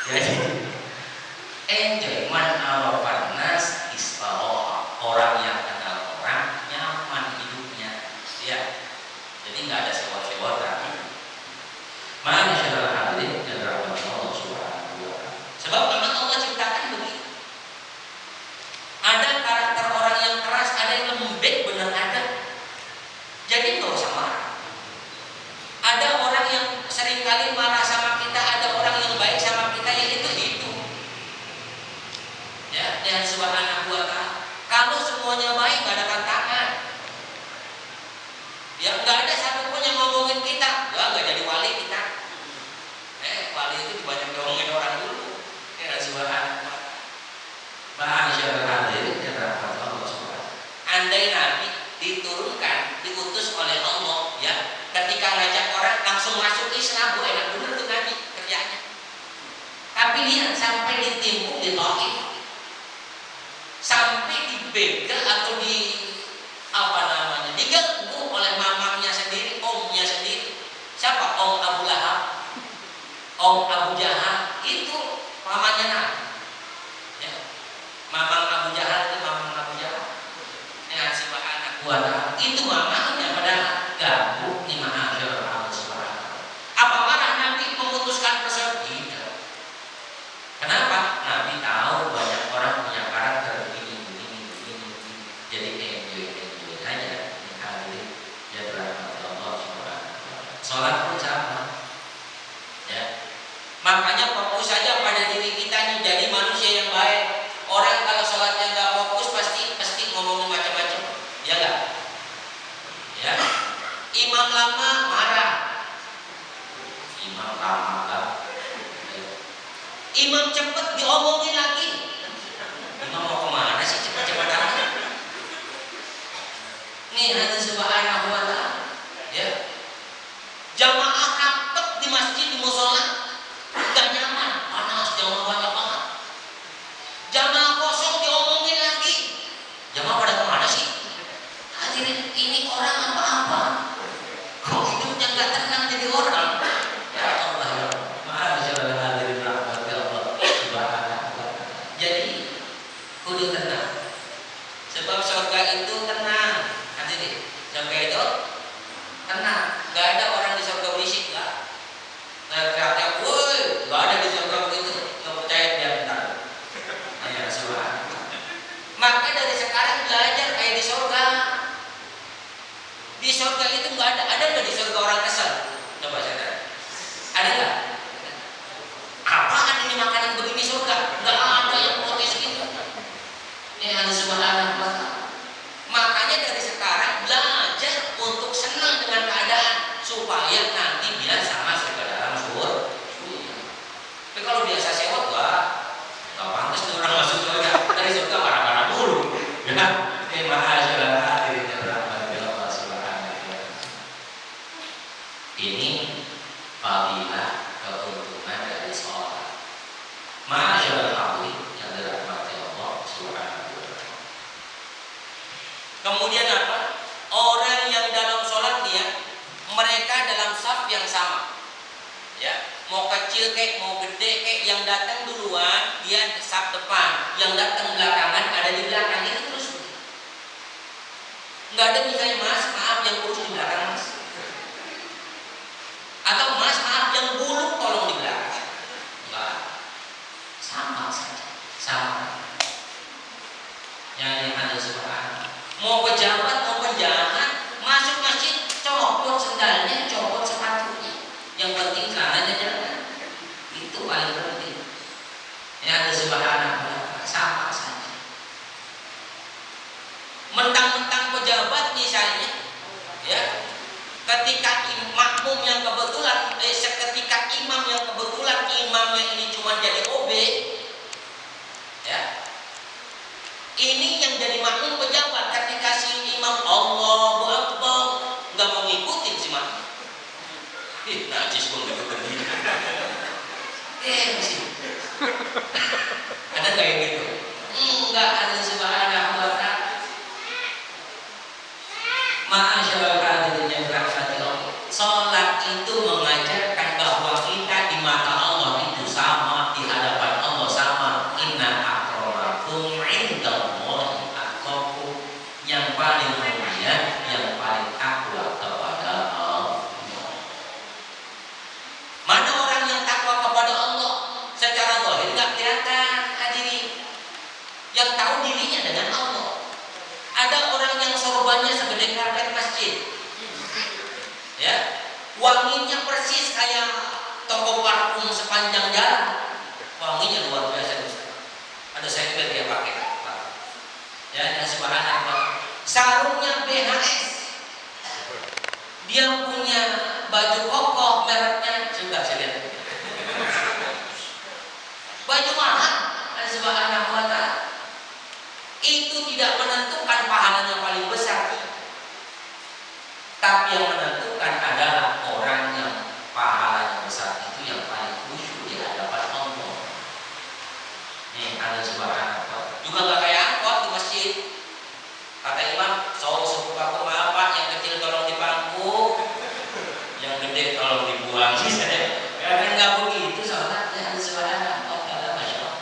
Jadi enjoy man arafan nas istaroha, orang yang kenal orang nyaman hidupnya, ya. Jadi nggak ada sewa-sewa tapi masyaallah hadirin yang dirahmati Allah Subhanahu wa taala. Sebab memang Allah ciptakan begitu. Ada karakter orang yang keras, ada yang lembek, benar ada. Jadi nggak usah marah. Ada orang yang seringkali marah sama kita, ada orang yang baik sama kita, ya itu. Ya, dan Subhanahu wa taala. Kalau semuanya baik, nggak ada tantangan. Ya, nggak ada satupun yang ngomongin kita, nggak jadi wali kita. Wali itu banyak ngomongin orang dulu. Ya, Subhanahu wa taala. Masyaallah hadirin yang dirahmati Allah Subhanahu. Andai Nabi diturunkan, diutus oleh Allah, ya, ketika ngajak orang langsung masuk Islam, enak bener tuh Nabi kerjanya. Tapi lihat sampai ditimbuk di Taif, sampai dibegal atau diganggu oleh mamangnya sendiri, omnya sendiri. Siapa? Om Abu Lahab, Om Abu Jahal, itu mamanya Nabi. Ya. Mamang Abu Jahal itu mamang Abu Jahal. Ya, Subhanahu wa taala. Itu mamangnya padahal gabung di mahasiswa Allah Subhanahu. Apa marah Nabi memutuskan persaudaraan? Tidak. Kenapa? Nabi tahu banyak orang punya karakter begini. Jadi enjoy aja. Hadirin ya dirahmati Allah Subhanahu. Salat pun sama. Ya. Makanya fokus saja pada diri kita nih, jadi manusia yang baik. Orang kalau sholatnya nggak fokus pasti ngomongin macam-macam, ya nggak? Ya. Imam lama marah, imam lama kan? Imam cepet diomongin lagi. Imam mau kemana sih cepet-cepet aja? Nih hanya Subhanahu wa taala. Ya. Jamaah rapet di masjid, di musola, gak nyaman, panas, jamaah banyak banget. Jamaah kosong diomongin lagi. Jamaah pada kemana sih? Hadirin, ini orang apa-apa? Kok hidupnya gak tenang jadi orang? Ya Allah ya. Masyaallah hadirin rahmati Allah Subhanahu wa taala. Jadi kudu tenang. Sebab surga itu tenang. Hadirin, surga itu tenang. Gak ada orang di surga berisik, gak. Teriak-teriak, woi, gak ada di surga begitu. Gak percaya dia bentar. Ya Subhanallah. Maka dari sekarang belajar kayak di surga. Di surga itu nggak ada nggak di surga orang kesel? Coba saya tanya. Ada nggak? Apaan ini makanan begini surga? Nggak ada yang protes gitu. Ini ada Subhanallah. Makanya dari sekarang belajar untuk senang dengan keadaan supaya nanti dia sama surga dalam surga. Tapi kalau biasa sewot, nggak pantas tuh orang masuk surga. Dari surga marah-marah dulu, ya kan? Masyaallah hadirin yang dirahmati Allah Subhanahu wa taala. Ini fadilah keuntungan dari sholat. Masyaallah hadirin yang dirahmati Allah Subhanahu wa taala. Kemudian apa? Orang yang dalam sholat dia, mereka dalam saf yang sama. Ya, mau kecil kek, mau gede kek, yang datang duluan dia saf depan, yang datang belakangan ada di belakang, itu terus. Nggak ada misalnya mas, maaf yang kurus di belakang mas, atau mas maaf yang buluk tolong di belakang. Enggak, sama saja, sama. Yang ada Subhanallah. Mau pejabat mau penjahat masuk masjid, copot sendalnya, copot sepatunya. Yang penting celananya jangan. Itu paling penting. Yang ada Subhanallah, sama saja. Mentang-mentang pejabat misalnya, ya, ketika makmum yang kebetulan, ketika imam yang kebetulan imamnya ini cuma jadi OB, ya, ini yang jadi makmum pejabat. Ketika si imam Allahu Akbar nggak mau ngikutin si makmum, najis pun ngikutin dia. Sih. Ada kayak gitu? Enggak ada. Subhanahu wa taala. Masyaallah hadirin yang dirahmati Allah. Salat itu mengajarkan bahwa kita di mata Allah itu sama, di sorbannya segede karpet masjid. Ya, wanginya persis kayak toko parfum sepanjang jalan. Wanginya luar biasa Ustaz. Ada sekber dia pakai. Ya, dan subhanallah. Sarungnya BHS. Dia punya baju koko mereknya juga saya lihat. Baju mahal, dan subhanallah wa ta'ala. Itu tidak menentukan pahalanya paling besar. Tapi yang menentukan adalah orang yang pahalanya besar itu yang paling khusyuk di hadapan Allah. Nih, ada subhanallah. Juga nggak kayak angkot di masjid. Kata imam, sepupu maaf Pak, yang kecil tolong dipangku, yang gede tolong dibuang. Karena nggak begitu sholatnya, subhanallah. Masya Allah.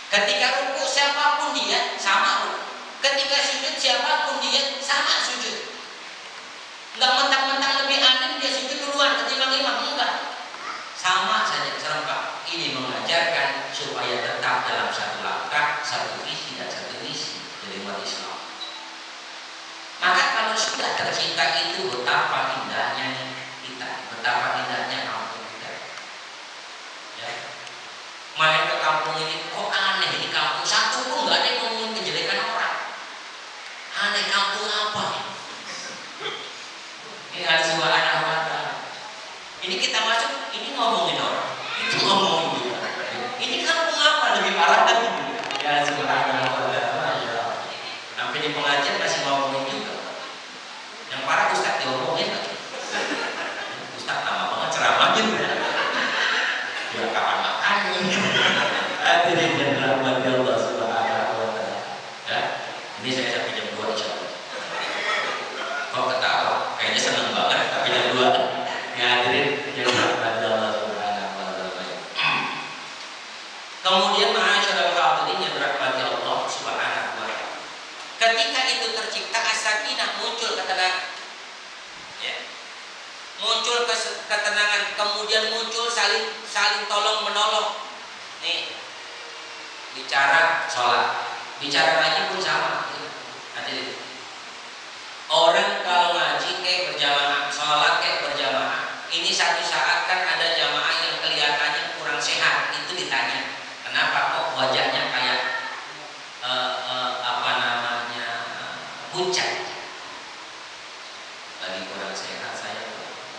Ketika ruku siapapun dia sama ruku. Ketika sujud siapapun dia sama sujud. Nggak mentang-mentang lebih alim dia sujud duluan ketimbang imam, enggak. Sama saja serempak. Ini mengajarkan supaya tetap dalam satu langkah, satu visi dan satu misi dari umat Islam. Maka kalau sudah tercipta itu betapa indahnya kita, betapa indahnya kampung kita. Ya. Main ke kampung ini kok aneh, ini kampung satu pun nggak ada yang ngomongin kejelekan orang. Aneh, kampung apa ini? Ini ada sebuah anak mata. Ini kita masuk, ini ngomongin orang, itu ngomongin juga. Ini kampung apa lebih parah lagi? Ya subhanallah. Sampai di pengajian masih ngomongin juga. Yang parah Ustaz diomongin lagi. Ustaz lama banget ceramahnya. Ya kapan makan? Hadirin yang dirahmati Allah subhanahu wa ta'ala. Ya, ini saya sampai jam 2 insyaallah. Kok ketawa? Kayaknya senang banget tapi jam 2. Ya hadirin yang dirahmati Allah subhanahu wa ta'ala. Kemudian ma'asyiral hadirin yang dirahmati Allah subhanahu wa ta'ala. Ketika itu tercipta as-sakinah, muncul ketenangan. Ya. Muncul ketenangan, kemudian muncul saling tolong menolong. Nih, bicara sholat, bicara ngaji pun sama. Hadirin. Orang kalau ngaji kayak berjamaah, sholat kayak berjamaah. Ini satu saat kan ada jamaah yang kelihatannya kurang sehat, itu ditanya, kenapa kok wajahnya kayak pucat? Lagi kurang sehat saya.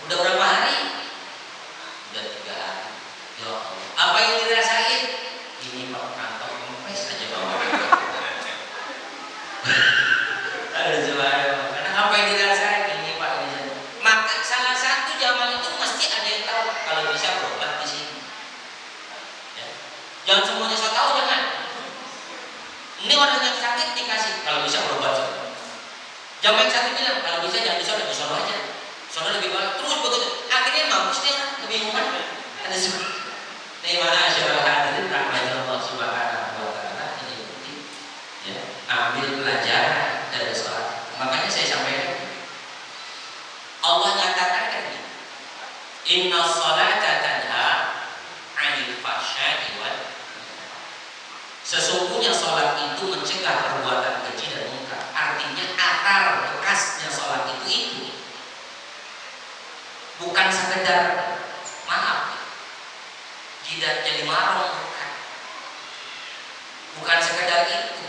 Udah berapa hari? Udah 3 hari. Ya Allah. Apa yang dirasain? Ini Pak, kantong kempes aja bawa. Ada juara. Karena apa yang dirasain? Ini Pak, ini. Maka salah satu jamaah itu mesti ada yang tahu. Kalau bisa berobat di sini. Ya. Jangan semuanya so tahu, jangan. Ini orang yang sakit dikasih. Kalau bisa berobat. Jamaah yang satu bilang, kalau bisa jangan di sono aja. Sono lebih baik. Terus begitu. Akhirnya mampus dia kebingungan. Ada sebut. Mana asyarul hadirin rahmatullah subhanahu wa ta'ala. Ini penting. Ya, ambil pelajaran dari sholat. Makanya saya sampaikan. Allah nyatakan kan ini. Inna sholata tanha 'anil fahsya'i wal munkar. Sesungguhnya sholat itu mencegah perbuatan keji dan munkar. Artinya akar bekasnya sholat itu bukan sekedar maaf jidatnya dimarong, bukan sekedar itu,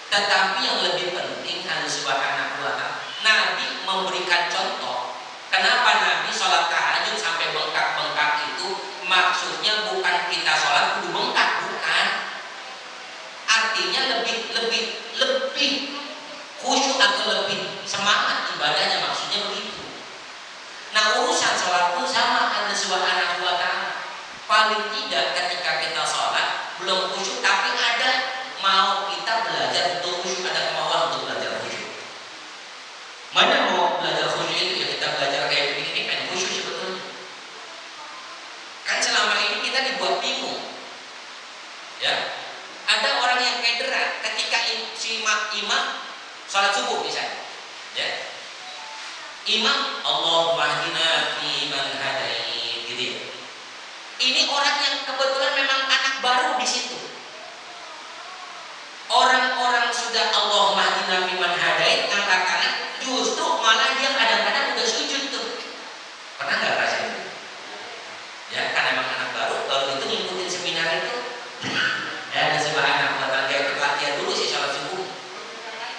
tetapi yang lebih penting Allah subhanahu wa ta'ala, Nabi memberikan contoh. Kenapa Nabi sholat tahajud sampai bengkak-bengkak itu? Maksudnya bukan kita sholat kudu bengkak, bukan. Artinya lebih khusyuk atau lebih semangat ibadahnya, maksudnya begitu. Nah, urusan sholat pun sama, Allah subhanahu wa ta'ala. Paling tidak ketika kita sholat belum khusyuk, tapi ada mau kita belajar untuk khusyuk, ada kemauan untuk belajar khusyuk. Mana mau belajar khusyuk itu? Ya kita belajar kayak begini kan khusyuk sebetulnya. Kan selama ini kita dibuat bingung. Ya. Ada orang yang kederan ketika si imam salat subuh misalnya, ya. Imam Allahumma hdina fi man hadait, gitu ya. Ini orang yang kebetulan memang anak baru di situ. Orang-orang sudah Allahumma hdina ta'afuna fiman hadait, ngangkat tangan, justru malah dia kadang-kadang udah sujud tuh. Pernah nggak rasain? Ya, karena emang anak baru itu ngikutin seminar itu. Ya, subhanallah, buat kayak itu latihan dulu sih sholat subuh.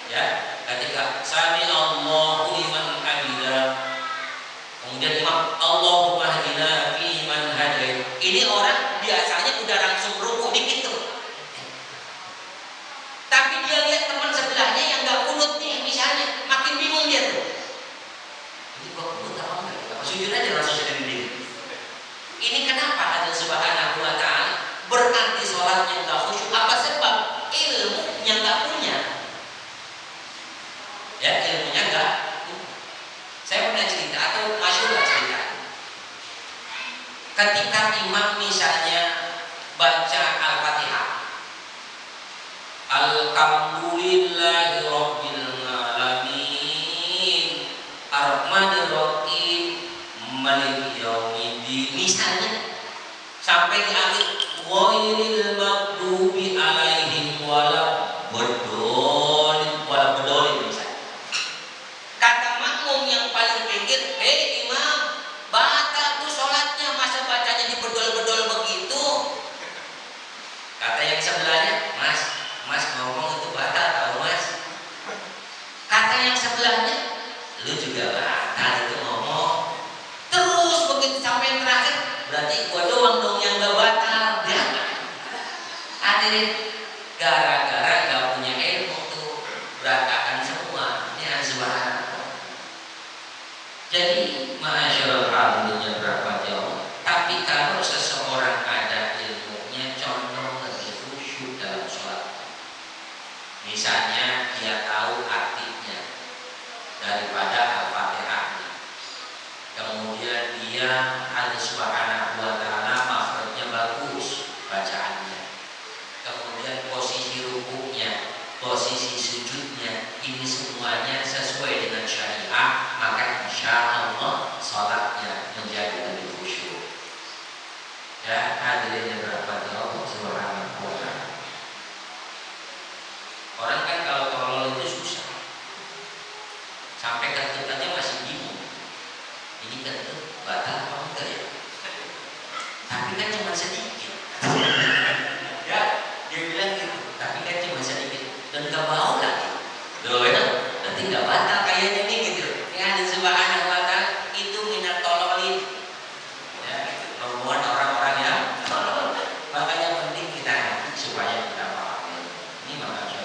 Ya, ketika sami Allahu liman hamidah, kemudian imam Allahumma hadina fi man hadait. Ini orang biasanya udah langsung rukuk dikit tuh. Tapi dia lihat teman sebelahnya yang nggak kunut nih misalnya, makin bingung dia tuh. Ini kok kunut apa enggak? Apa sujud aja langsung jadi diri. Ini kenapa Allah Subhanahu wa taala berarti sholatnya nggak khusyuk? Apa sebab? Ilmunya nggak punya. Ya, ilmunya nggak. Saya pernah cerita atau masyhur cerita. Ketika imam misalnya baca Al-Fatihah, Alhamdulillahi Rabbil Alamin Ar-Rahmanir Rahim Maliki Yaumiddin, misalnya sampai di akhir ghairil maghdubi alaihim waladdallin misalnya. Kata makmum yang paling pinggir, "Hei imam, batal tuh sholatnya, masa bacanya dibedol-bedol begitu?" Kata yang sebelahnya, Mas ngomong itu batal tahu Mas. Kata yang sebelahnya, lu juga batal itu ngomong. Terus begitu sampai yang terakhir, berarti gua doang dong yang gak batal. Ya. Hadirin, gara-gara gak punya ilmu tuh berantakan semua. Ini subhanallah. Jadi ma'asyiral hadirin yang dirahmati Allah. Tapi kalau seseorang ada ilmunya, condong lebih khusyuk dalam sholat. Misalnya dia tahu artinya daripada Al-Fatihahnya, kemudian dia Allah Subhanahu wa taala makhrajnya bagus bacaannya, kemudian posisi rukuknya, posisi sujudnya, ini semuanya sesuai dengan syariah, maka insya Allah sholatnya menjadi lebih khusyuk. Ya, hadirin yang dirahmati Allah Subhanahu wa taala. Orang kan kalau tolol itu susah, sampai kentut aja masih bingung. Ini kentut batal apa enggak ya? Tapi kan cuma sedikit. Ya, dia bilang gitu. Tapi kan cuma sedikit dan nggak bau lagi. Loh ya, nanti nggak batal kayaknya nih gitu. Ya, Allah Subhanahu wa taala itu minat tololin. Ya, membuat orang-orang yang tolol. Makanya penting kita ngaji supaya kita paham. Ini makanya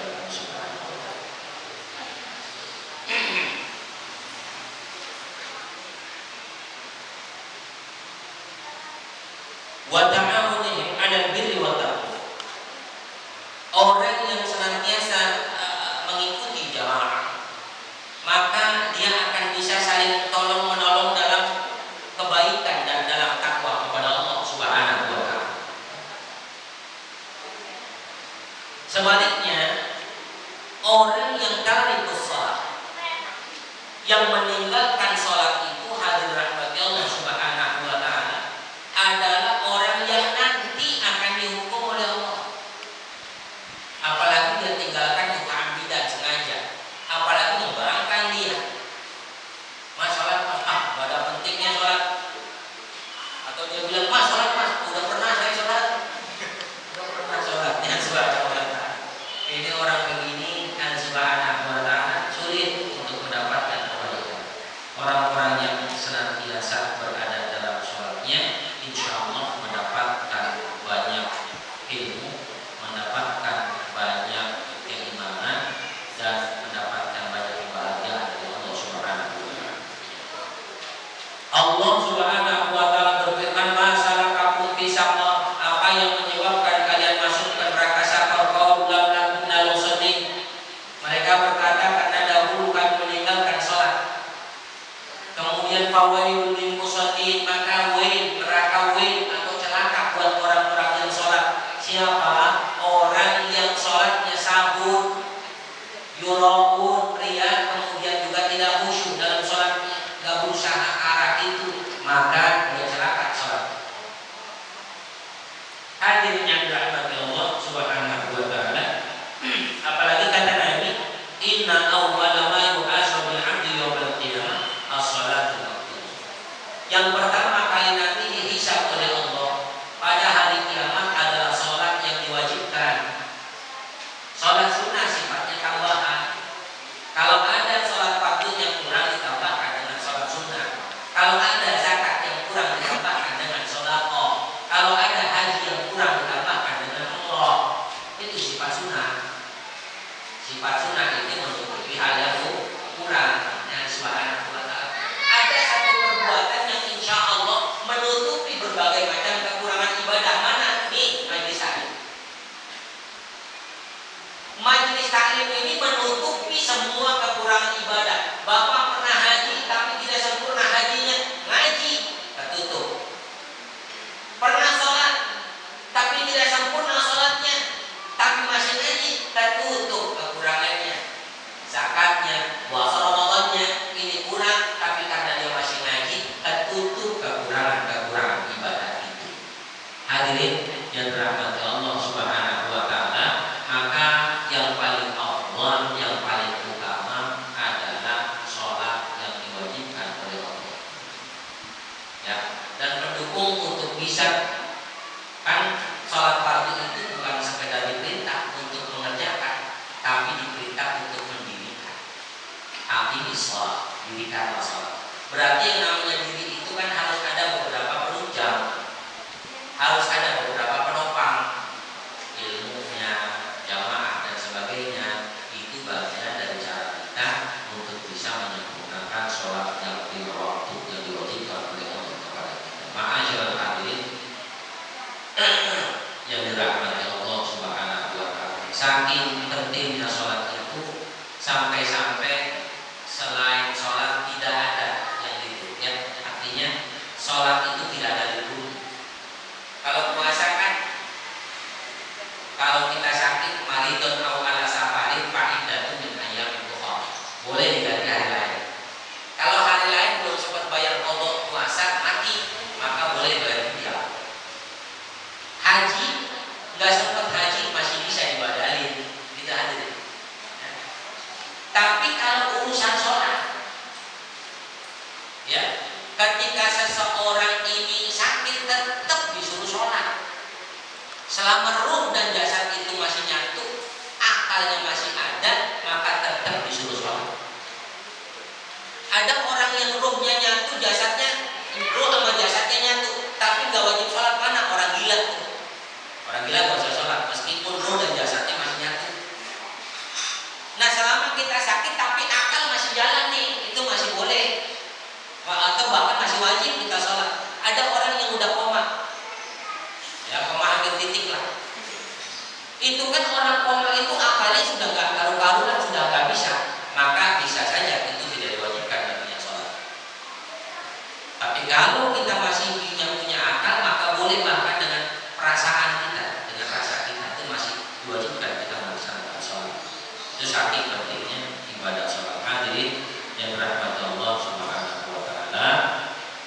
wa ta'awunihim 'alal birri wat taqwa. Orang yang senantiasa mengikuti jamaah, maka dia akan bisa saling tolong menolong dalam kebaikan dan dalam takwa kepada Allah Subhanahu wa taala. Sebaliknya, orang yang tarikus shalah, yang meninggalkan sholat itu, hadirin rahmati Allah Subhanahu wa taala, adalah orang yang nanti akan dihukum oleh Allah. Apalagi dia tinggalkan muta'ammidan, sengaja. Apalagi membarangkan dia. Mas sholat mas, gak ada pentingnya sholat. Atau dia bilang, mas sholat mas, udah pernah saya sholat. Udah pernah sholatnya subhanahu wa ta'ala. Ini orang begini kan subhanahu wa ta'ala sulit untuk mendapatkan kebaikan. berbagai macam kekurangan ibadah. Mana nih majelis taklim? Majelis taklim ini menutupi semua kekurangan ibadah. Bapak pernah haji tapi tidak sempurna hajinya, ngaji tertutup. Pernah sholat tapi tidak sempurna sholatnya, tapi masih ngaji, tertutup kekurangannya. Zakatnya, puasa Ramadannya ini kurang, tapi karena dia masih ngaji, tertutup kekurangan-kekurangan ibadah itu. Hadirin yang dirahmati Allah Subhanahu wa taala, maka yang paling afdal, yang paling utama adalah sholat yang diwajibkan oleh Allah. Ya, dan pendukung untuk bisa, kan sholat fardu itu bukan sekedar diperintah untuk mengerjakan, tapi diperintah untuk mendirikan. Ini sholat, dirikanlah sholat. Berarti yang namanya diri itu kan harus ada beberapa penunjang, harus ada beberapa penopang, ilmunya, jamaah dan sebagainya. Itu bagian dari cara kita untuk bisa menyempurnakan sholat yang lima waktu yang diwajibkan oleh Allah kepada kita. Ma'asyiral hadirin yang dirahmati Allah Subhanahu wa taala. Saking pentingnya sholat itu sampai-sampai selain sholat tidak ada yang ditutup. Artinya sholat itu tidak ada libur. Kalau puasa kan, kalau kita sakit maridun au ala safarin fa'iddatun min ayyamin ukhra, boleh diganti hari lain. Kalau hari lain belum sempat bayar qadha puasa mati, maka boleh bayar fidyah. Haji nggak sempat haji masih bisa ibadahin, tidak ada. Tapi kalau urusan sholat, ya, ketika seseorang ini sakit tetap disuruh sholat. Selama ruh dan jasad itu masih nyatu, akalnya masih ada, maka tetap disuruh sholat. Ada orang yang ruhnya nyatu, jasadnya, ruh sama jasadnya nyatu, tapi nggak wajib sholat. Mana orang gila tuh? Orang gila nggak usah sholat meskipun ruh dan jasadnya masih nyatu. Nah, selama kita sakit tapi akal masih jalan nih, itu masih boleh, atau bahkan masih wajib kita sholat. Ada orang yang udah koma, ya koma hampir titik lah. Itu kan orang koma itu akalnya sudah nggak karu-karuan, sudah nggak bisa, maka bisa saja itu tidak diwajibkan namanya sholat. Tapi kalau kita masih punya akal, maka boleh bahkan dengan perasaan kita, dengan rasa kita itu masih diwajibkan kita melaksanakan sholat. Itu saking pentingnya ibadah sholat. Hadirin yang dirahmati Allah Subhanahu wa taala,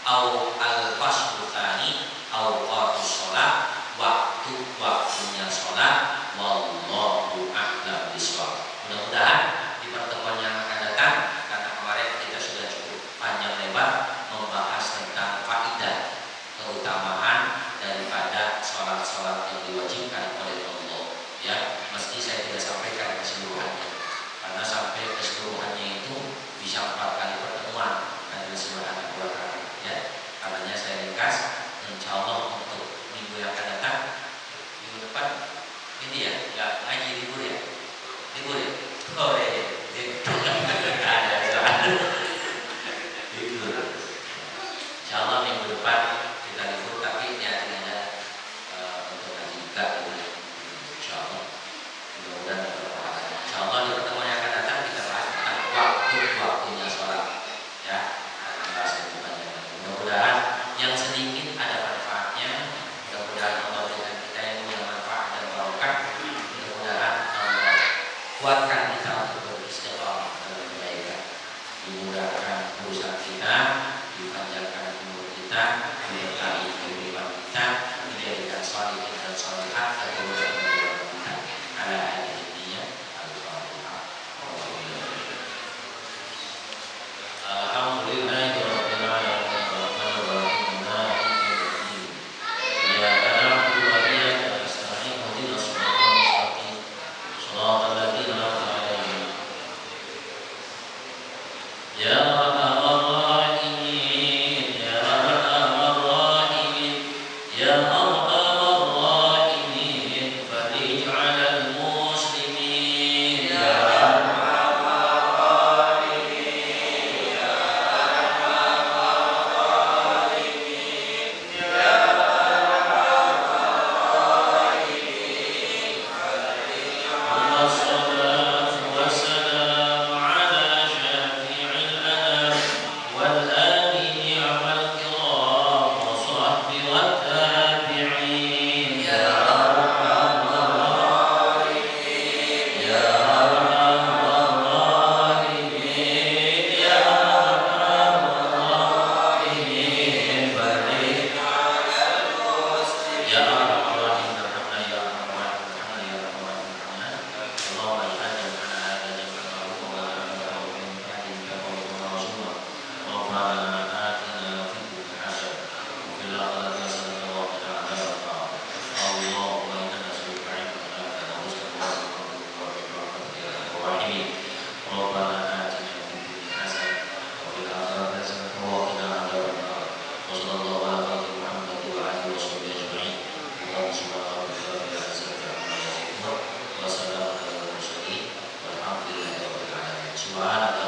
au al-faslu tsani au qatus sholat, waktunya sholat, wallahu a'lam bishawab. Mudah-mudahan di pertemuan yang akan datang, karena kemarin kita sudah cukup panjang lebar membahas tentang faidah, keutamaan daripada sholat-sholat yang diwajibkan oleh Allah. Ya, mesti saya tidak sampaikan keseluruhannya, karena sampai keseluruhannya itu bisa 4 kali pertemuan dari Subhanahu wa taala. Ya, karenanya saya ringkas. Insyaallah untuk minggu yang akan datang, minggu depan ini ya, nggak ngaji, libur ya, libur ya. Oh ya, ada libur. Insyaallah minggu depan kita libur, tapi niatnya ada untuk ngaji juga gitu. Insyaallah, mudah-mudahan berpahala. Insyaallah di pertemuan yang akan datang kita bahas tentang waktunya sholat. Ya, akan bahas itu banyak. Mudah-mudahan yang sedikit ada manfaatnya. Mudah-mudahan Allah berikan kita yang punya manfaat dan barokah. Mudah-mudahan Allah kuatkan kita untuk beristiqamah dalam kebaikan. Dimudahkan urusan kita, dipanjangkan umur kita, diberkahi kehidupan kita, dijadikan sholihin dan sholihat dan urusan kehidupan kita. Ala hadiniya al-Fatihah. Alhamdulillahirabbil alamin. Iyyaka na'budu wa iyyaka nasta'in. Ihdinas siratal mustaqim. Shiratal ladzina an'amta 'alaihim. Ya arhamar rahimin, ya arhamar rahimin, ya arhamar rahimin, farij 'alal muslimin. Ya arhamar rahimin, ya arhamar rahimin, ya Subhanaka